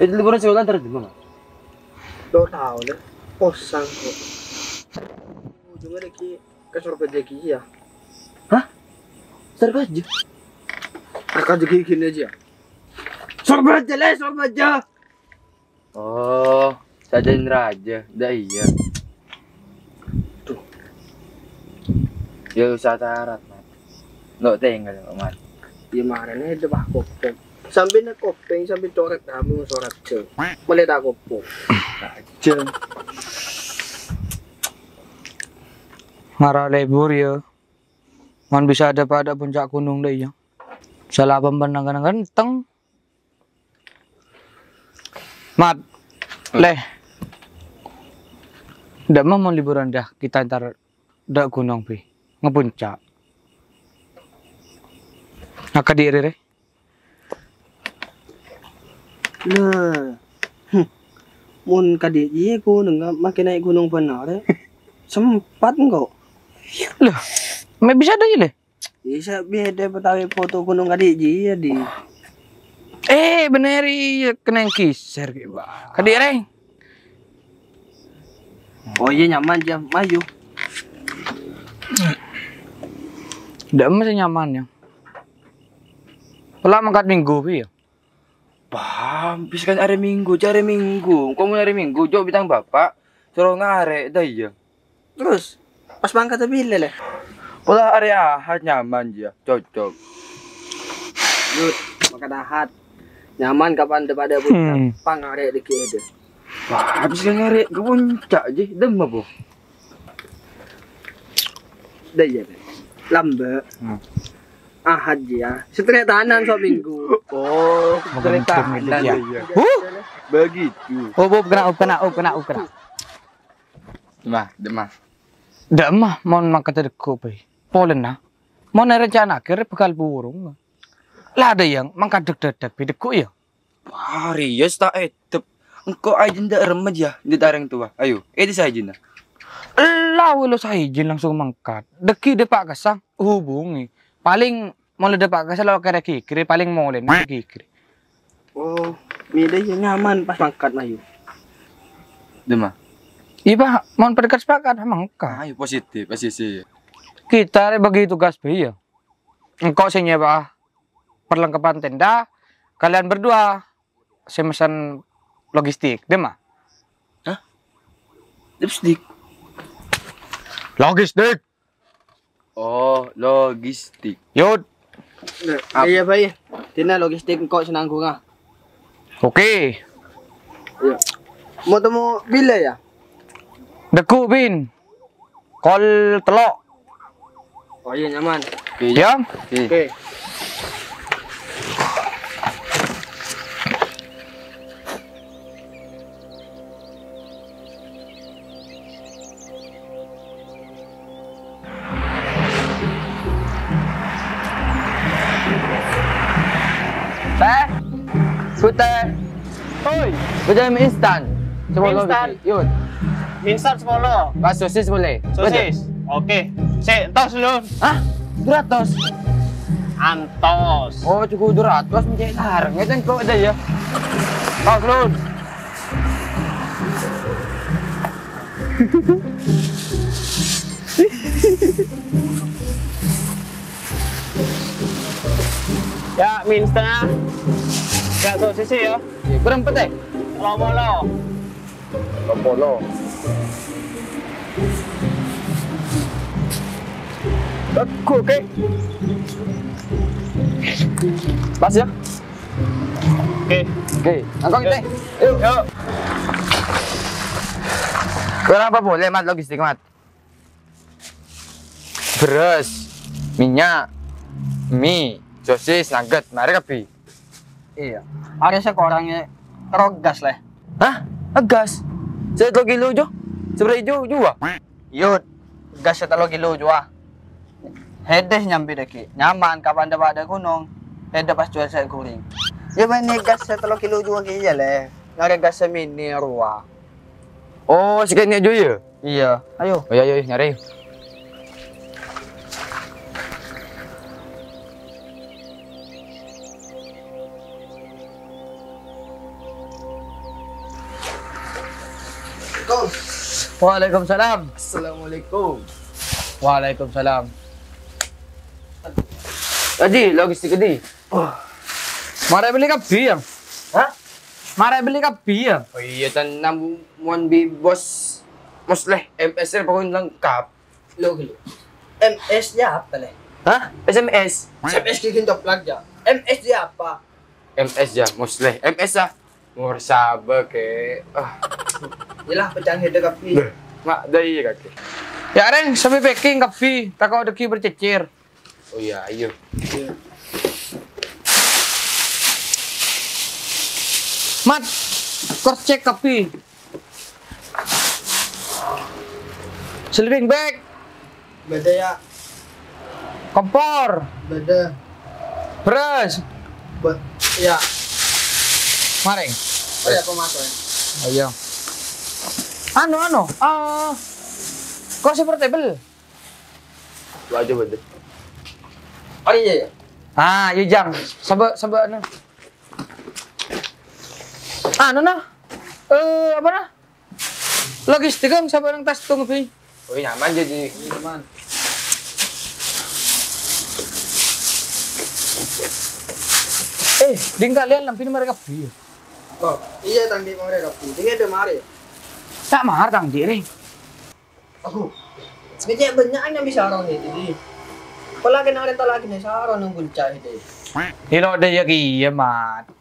liburan sekolah ntar di mana? Lo tahu deh, kosan kok. Ujungnya lagi ke Surabaya lagi ya. Hah? Surabaya? Akan jadi gini aja. Surabaya lah, Surabaya. Oh, sajain raja. Dah iya. Tuh. Ya usah tarat, Mat. Nggak tinggal, Mat. Iya mana nih itu pak kopong. Sambil nak kopeng, sambil coret kamu sorat je. Boleh tak kopong? Aja. Ngara libur ya. Man bisa ada pada puncak gunung deh ya. Salah pembenangan ganteng. Mat, leh. Ndak mau liburan dah kita ntar dak gunung pi ngepuncak. Ngaka diri deh. Nah, mun kadik iya ku nengah makin naik gunung benar deh. Sempat enggak? Loh, me bisa dah ile. Bisa beda betawi foto gunung kadik iya di. Beneri kena kiser ke ba. Kadik reng. Oh iya nyaman jam mayu. Ndak masih nyaman ya. Pelah mangkat minggu pi ya. Paham, bisa kan hari Minggu, cari Minggu. Kamu hari Minggu, jauh bintang bapak. Suruh ngarek, dah iya. Terus pas mangkat tapi lele. Pola hari Ahad nyaman ya, cocok. Yud, makan ahad. Nyaman kapan daripada puncak. Pangarek dikit ada. Wah, habis kan ngarek ke puncak je, demam apa? Dah iya deh. Lambat. Ahad ya. Setelah tahanan so minggu. Oh, cerita Begitu, ya. ya. Begitu. Kena. Demah. Ndak mah mau mangkat deku pi. Polen nah. Mau rencana akhirnya bekal burung. Lah ada yang mangkat dek pi deku ya. Hari ya tak etep. Engkau aja ndak remet ya, di tareng tua. Ayo, di saja nah. Lah lo saya izin langsung mangkat. Deki depak kesang hubungi. Paling mau depak kesang lo kira kiri paling mau len kiri. Oh, mida yang nyaman pas mangkat mayu. Demah. Iba mau perdekat sepakat mangkat. Ayo positif, posisi. Kita bagi tugas pi ya. Engkau senyewa perlengkapan tenda. Kalian berdua saya pesan logistik, deh mah. Lipstick. Logistik. Oh, logistik. Yud. Iya baik. Tina logistik kok senanggung ah. Oke. Iya. Mau temu bila ya? Deku bin. Kol telok. Oh iya nyaman. Ya. Oke. Teh. Putih. Oi, Putih mie instan. Coba lo Instan. Yud. instan 10. Pas sosis boleh. Sosis. Oke. Sik, tos lu. Hah? 200. Antos. Oh, cukup 200 mencari larang. Itu kok ada ya. Kau belum. Ya, mie instan. Ya, sosis ya. Berapa teh? Lo. Polo. Aku oke. Pas ya. Oke. Oke, angkong teh. Yuk. Yuk. Berapa boleh mat logistik mat? Beras, minyak, mie, sosis, nugget, mari kapi. Iya. Ada seorangnya rogas lah. Hah? Gas? Saya 2 kilo jo? Seberapa jo juga? Yud, gas 1 kilo jua. Hedes nyampe deki. Nyaman kapan dapat ada gunung. Hedes pas jual saya kuring. Ya mana gas 1 kilo jua kaya leh. Ngare gas semini ruah. Oh, sekian jo ya? Iya. Ayo. Oh ya, nyari. Assalamualaikum. Waalaikumsalam. Assalamualaikum. Waalaikumsalam. Adi, logistik Adi. Mari beli kapi ya. Hah? Mari beli kapi ya. Oh iya, tanam mon bi bos. Mosleh MSR pokoknya lengkap. Lo gelo. MS nya apa leh? Hah? SMS. SMS kikin toplak ya. MS dia apa? MS ya, Mosleh. MS ah. Mur sabar ke. Yalah pecahan header kapi. Mak dari kaki. Ya Reng, sampai packing kapi. Takut deki bercecer. Oh iya, ayo. Mat, cross check kapi. Sleeping bag, Beda ya. kompor, Beda. beras. Ya. Mari. Ada apa masuk? Ayo. Kok portable? Lu aja betul. Oh iya ya. Iya jang. Sabak anu. Apa nah? Logistik kan sabak nang tas tunggu pi. Oh iya, nyaman jadi. Teman. Ding kalian lampin mereka pi. Oh, iya tang di mare kapi. Dia ada mare. Tak mahar tang diri. Aku. Sebenarnya banyak yang bisa orang ini. Jadi, apalagi nak ada lagi nih sarong nang buncah ini. Hilo de ya ki mat.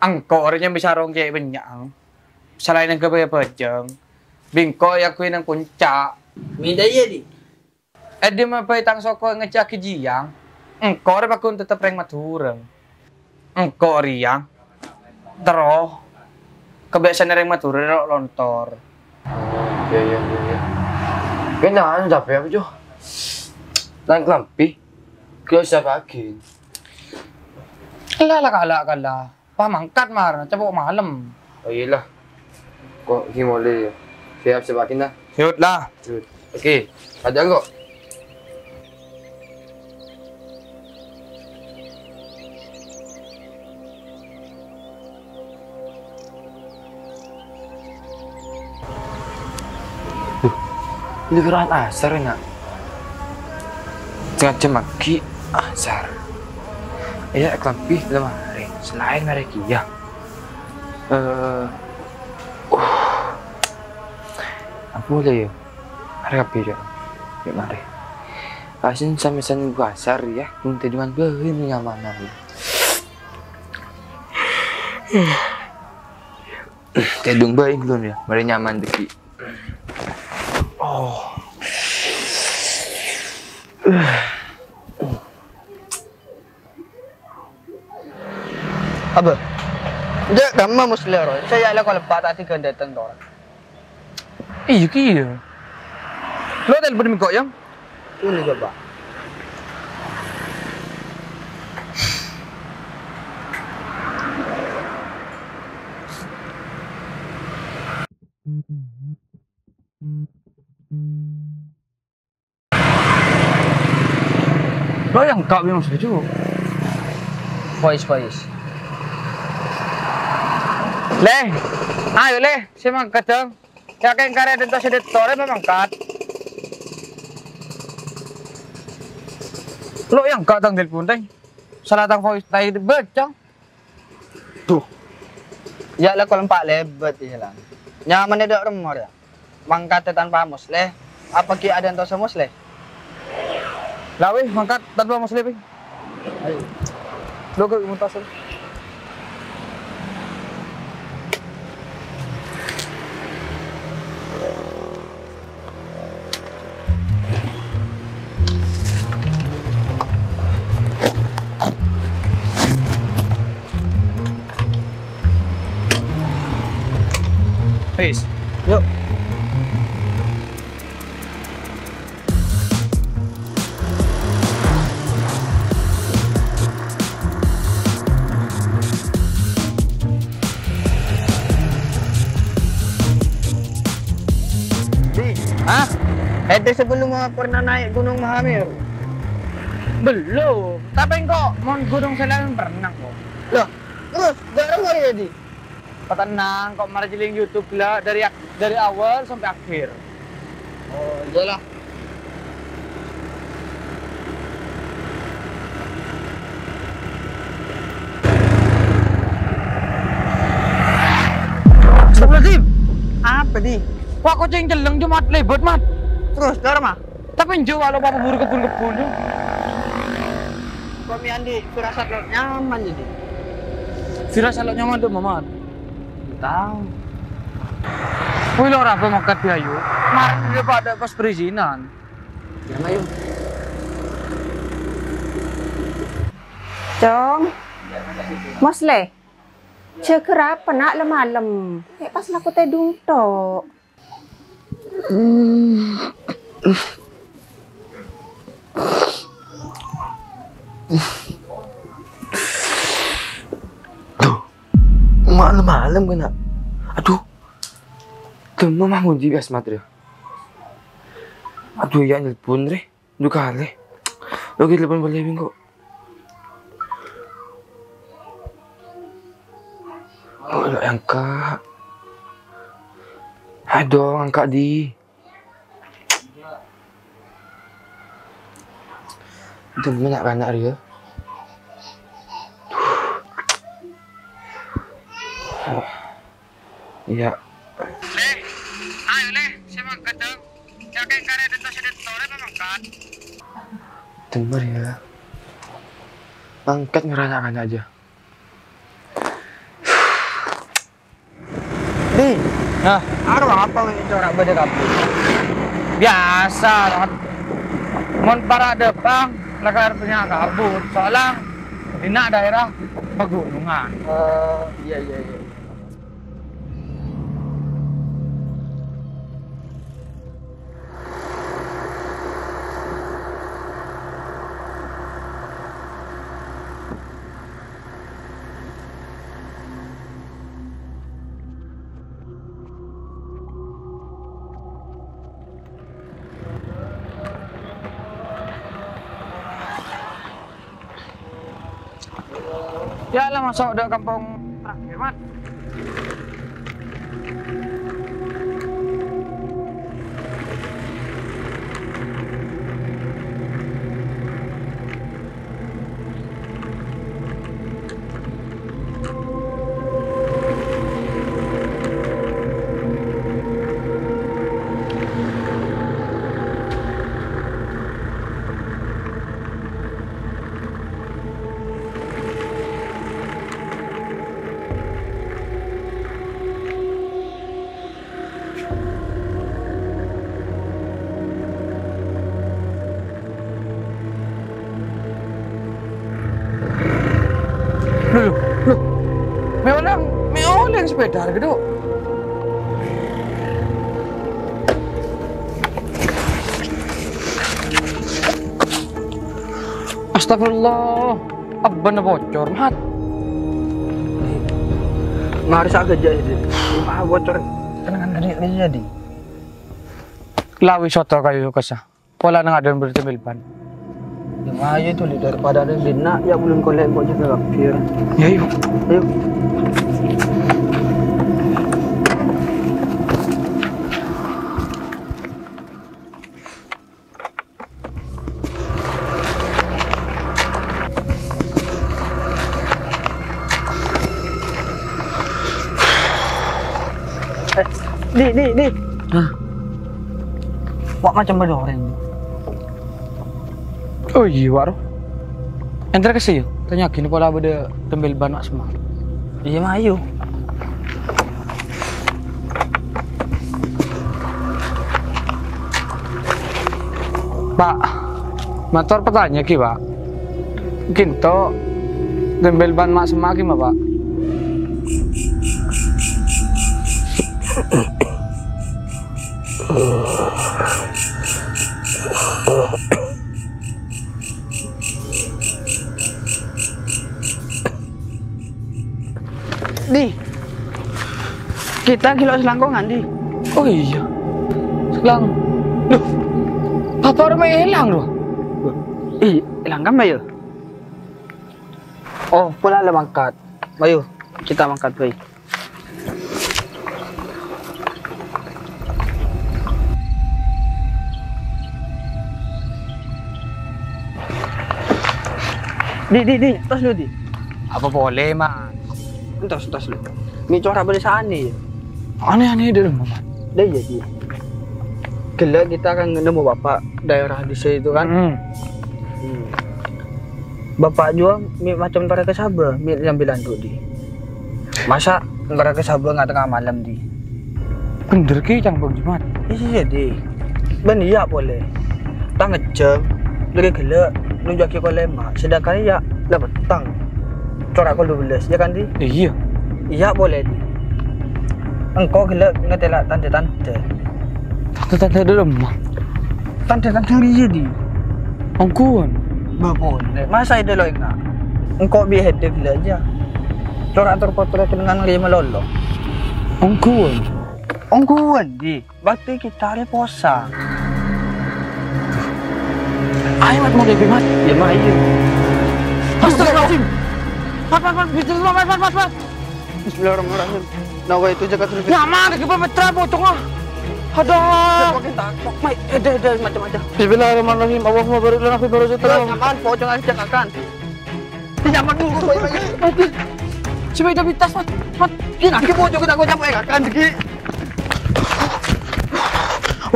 Angkor nya bisa rong kayak banyak. Selain yang kebaya pejeng. Bingko ya kuwi nang puncak. Minda iya di. Di mapay tang soko ngecak kijang. Angkor pa kun tetep reng matureng. Angkor yang Tero. Kebiasaan reng matureng lontor. Iya. Kenaan tapi apa jo? Lang lampi. Kau siapa lagi? Kala. Pamangkat mar, cabok malam. Oh iyalah. Kok himole ya? Siap sebakin dah. Yut lah. Oke, ada kok. Ini geran asar nak. Tengah jam lagi asar. Iya, kelampi dalam hari. Selain mereka ya. Apa boleh ya? Harga beda. Ya mari. Asin sama-sama asar ya. Minta dengan begini nyaman. Tedung baik belum ya? Mari nyaman deki. Apa? Dia gamma muslero. Saya ala kalau patah tiga datang doang. Iya ki. Lo telepon mi kok yang? Ini coba. Lo yang kak memang setuju. Voice. Leh, ayo leh, si mangkat dong. Ya kayak karya dento sedet tore memang kat. Lo yang kak tang telepon teng. Salah tang voice tay becang. Tuh. Ya lah kalau empat lebet hilang. Nyaman ada remor ya. Mangkat tanpa musleh. Apa ki ada ento semusleh? Lawe mangkat tanpa muslim. Ayo. Lo ke muntasan. Peace. Yuk. Hah? Sebelum pernah naik Gunung Mahamir. Belum. Tapi kok mau gunung selain berenang kok. Loh, terus garam kali jadi? Tenang, kok malah jadi YouTube lah dari awal sampai akhir. Oh, iyalah. Astagfirullahaladzim. Apa di? Wah, kok cing celeng cuma lebet mat. Terus, dar mah. Tapi jauh kalau bapak buru kebun-kebun tuh. Kami andi firasat lo nyaman jadi. Firasat lo nyaman tuh mamat. Tahu. Wih lo rapi makan biayu. Kemarin dia pada pas perizinan. Ya mayu. Chong, Mas Le, chưa kerap nak malam. Kayak pas aku tedung to. Malam-malam kena. Aduh. Temu mah ngunci bias matri. Aduh ya nelpon re. Duh kali. Lagi telepon boleh kok. Oh, lo angkat. Aduh, angkat di. Itu banyak anak dia. Iya. Le, ayo le, saya mangkat dong. Yakin karena itu sudah sore mangkat. Tembar ya. Angkat ngeranyakan aja. Di, Nah, aduh apa ini corak beda kabur? biasa. Mon para depan, lagar punya kabut. Soalnya di daerah pegunungan. Iya. Ya lah masuk udah kampung terakhir, Mat. Loh. Me oleng sepeda gitu. Astagfirullah. Abang bocor, Mat. Nggak harus agak jadi. Ah bocor. Kenangan gede jadi. Lawi soto kayu kesah. Pola nang ada bertembil ban. Yang aja itu daripada ada dina ya belum kolek kok juga kafir. Ya yuk. Ayo. Di. Hah? Wak macam bedoreng. Oh iya, waro. Entar kasih yuk. Tanya gini pola beda tembil ban mak semua. Iya mah ayo. Pak, motor petanya ki, Pak. Mungkin to tembil ban mak semua ki, Pak. Di. Kita kilo selangkongan, Di. Oh iya. Selang. Duh. Apa orang hilang loh? Ih, hilang kan bayu? Oh, pula lah mangkat. Bayu, kita mangkat bayi. Di, tos lu di. Apa boleh, Mat? Tos lu. Mi corak boleh sana ya. Aneh-aneh deh, Mat. Dah jadi. Gila kita kan nemu bapak daerah di situ kan. Bapak juga macam para kesabah, yang bilang tuh di. Masa para kesabah nggak tengah malam di? Bener ki cang Bang Jimat. Iya di. Ben iya boleh. Tak ngejam, lagi gila, nunjuk ke lema. Sedangkan ya dah petang. Corak kau 12 ya kan di? Iya. Iya boleh di. Engkau gila ngetelak tante-tante. Tante-tante dulu, Mak. Tante-tante dia di. Angkuan. Boleh. Masa ada lo enggak? Engkau biar head gila aja. Corak terpotret dengan lima lolo. Angkuan. Ongkuan di. Bakti kita reposa. Ayo Mat mau DP Mat. Ya mah iya. Astagfirullahaladzim. Mat. Bismillah, Mat. Bismillahirrahmanirrahim. Nawa itu jaga terus. Ya Mat, kita betra bocong ah. Ada. Pakai takok, mai. Ada macam-macam. Bismillahirrahmanirrahim. Allahumma barik lana fi barakatihi. Aman, pocong aja akan. Jangan dulu, mai. Coba kita bitas Mat. Mat, Ini lagi pocong kita kau capek akan segi.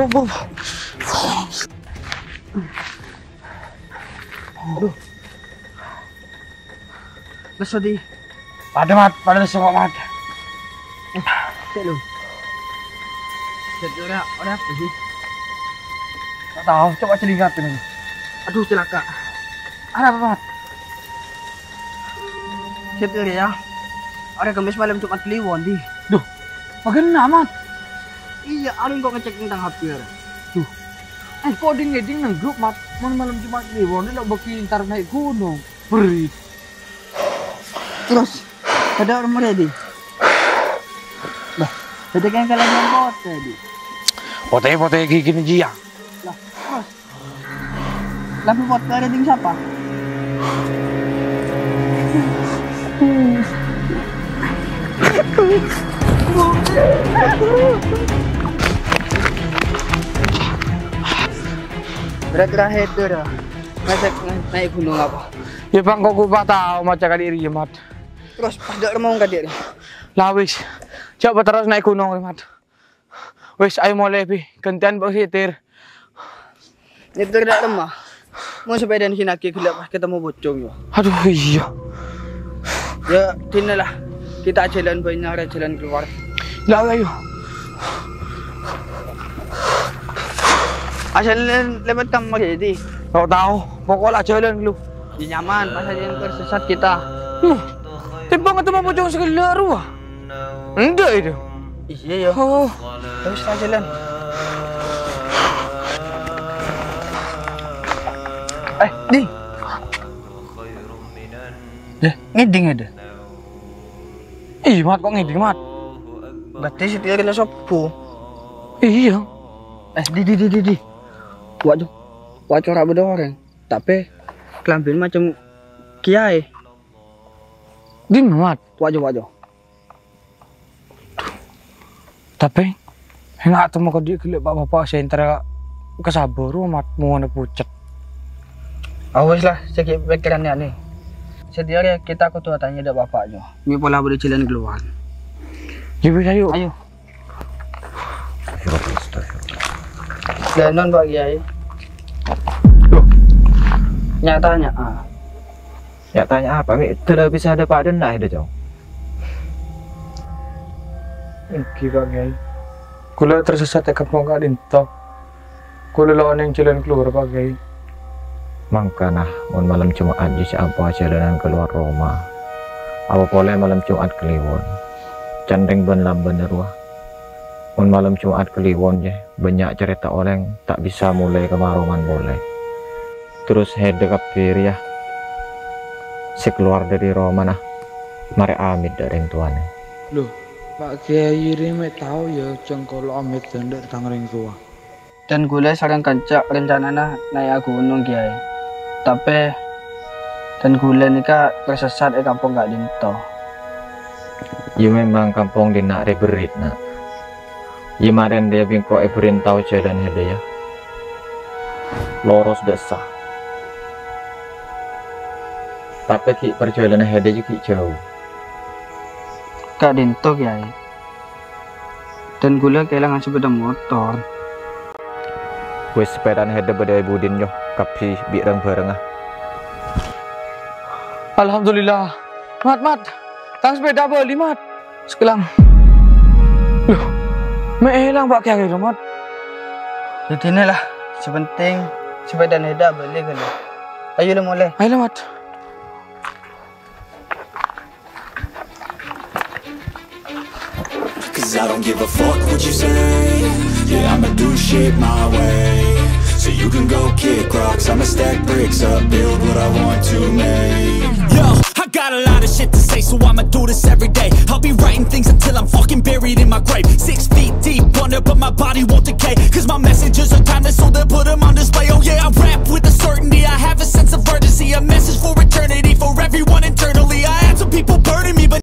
oh. Aduh. Leso di. Pada Mat, pada sengok Mat. Cek lu. Cek orang apa sih? Tak tahu, coba celingat ini. Aduh celaka. Ada apa Mat? Cek ya. Ada kemis malam Jumat Kliwon di. Duh, bagaimana Mat? Iya, alun kok ngecek tentang HP. Coding nang grup Mat. Malam Jumat Kliwon dia nak baki ntar naik gunung. Berit. Terus ada orang ready. Lah, ada kan kalian yang bot tadi. Pote gini jia. Lah, terus. Lampu bot reading siapa? Berat-berat itu dah. Ngajak naik gunung apa? Ya Bang, kok gua tahu macam kali ini Mat. Terus pada mau nggak dia? Lah wis. Coba terus naik gunung Mat. Wis ayo mulai pi. Gantian Bang setir. Itu tidak lemah. Mau sepeda di sini gelap ketemu bocong yo. Aduh iya. Ya, sinilah. Kita jalan banyak jalan keluar. Lah ayo. Asal lewat kamar jadi. Kau tahu, pokoknya jalan dulu. Ya, nyaman, pas aja yang tersesat kita. Timbang ketemu bocong segala ruah. Enggak itu. Iya ya. Oh. Terus kita jalan. Di. Ngiding ada. Ih, Mat kok ngiding Mat? Berarti setia kena sopo. Iya. Di. Wajah orang berdoreng. Tapi kelamin macam kiai. Di Mat. Wajah. Tapi enggak temu ke dia gelap bapak saya antara kesabar Mat mau ada pucat. Awas lah, sakit pikirannya nih. Sedia ya kita kutu tanya ada bapak aja. Mi pola boleh jalan keluar. Jadi ayo. Dan non Pak Kiai. Loh. Nyatanya Nyatanya apa? Tidak bisa ada Pak Denai ada jauh. Iki Pak Kiai. Kula tersesat ya kampung Kak Dinto. Kula lawan yang jalan keluar Pak Kiai. Mangkana mun malam Jumat di apa jalanan keluar Roma. Apa boleh malam Jumat Kliwon. Candeng ben lamben ruah. Mun malam Jumat Kliwon je banyak cerita orang tak bisa mulai kemarongan boleh. Terus hede kapir ya. Si keluar dari Roma nah. Mari amit dari tuane. Loh, Pak Kiai ini tahu ya cengkol amit dan dari tangring tua. dan gue sarang kancak rencananya naik gunung Kiai. Tapi dan gue nikah tersesat di kampung Kak Dinto. Ya memang kampung di nak berit nak. Ya maren dia bingko berin tahu jalan hede ya. Loros desa. Tapi ki perjalanan Hede juga jauh. Kak Dinto Kiai. Dan gula kehilangan sepeda motor. Wes sepedaan Hede badai budin yo kapi birang bareng ah. Alhamdulillah. Mat. Tang sepeda beli, Mat. Sekelang. Loh. Me hilang Pak Kiai, Mat. Jadi inilah. Sepenting sepeda Heda beli kan. Ayo lah mulai. Ayo Mat. Cause I don't give a fuck what you say. Yeah, I'ma do shit my way. So you can go kick rocks, I'ma stack bricks up, build what I want to make. Yo, I got a lot of shit to say, so I'ma do this every day. I'll be writing things until I'm fucking buried in my grave. 6 feet deep under, but my body won't decay. Cause my messages are timeless, so they'll put them on